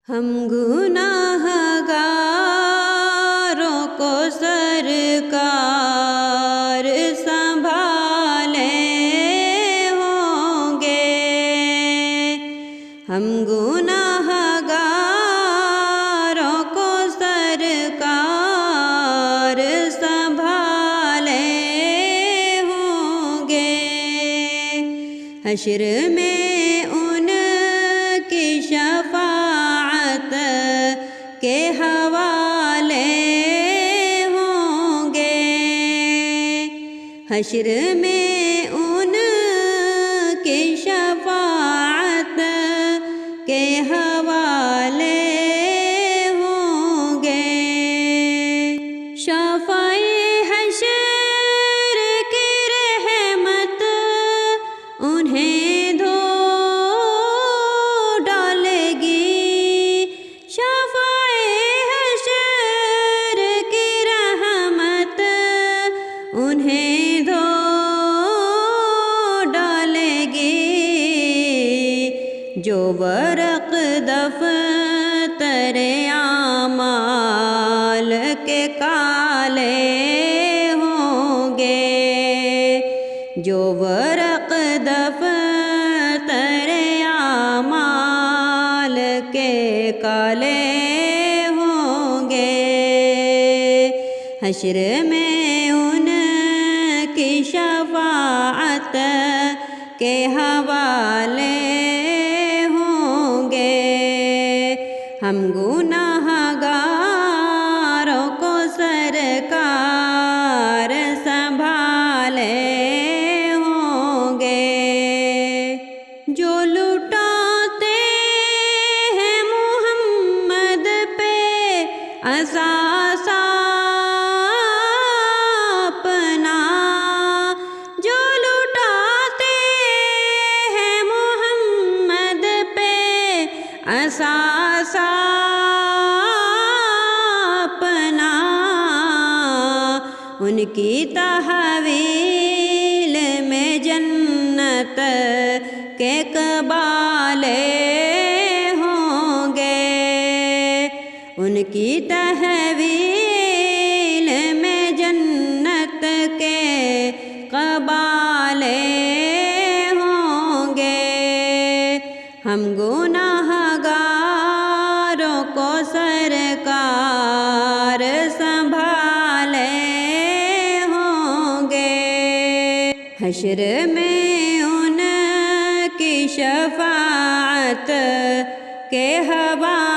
ہم گناہگاروں کو سرکار سنبھالے ہوں گے، ہم گناہگاروں کو سرکار سنبھالے ہوں گے، حشر میں ان کی شفاعت کے حوالے ہوں گے، حشر میں ان کی شفاعت کے حوالے ہوں گے، شفاعِ حشر کی رحمت انہیں دھو ڈالے گی، شفاعِ حشر کی رحمت انہیں دھو ڈالے گی، جو ورق دفتر اعمال کے کالے ہوں گے، جو ورق دفتر اعمال کے کالے ہوں گے، حشر میں ان کی شفاعت کے حوالے ہوں گے، ہم گناہگاروں کو سرکار سنبھالے ہوں گے، جو لٹاتے ہیں محمد پہ اثاثہ اپنا، جو لٹاتے ہیں محمد پہ اثاثہ اپنا، ان کی تحویل میں جنت کے قبالے ہوں گے، ان کی تحویل میں جنت کے قبالے ہوں گے، ہم گناہگاروں کو سرکار سنبھالے ہوں گے، حشر میں ان کی شفاعت کے حوالے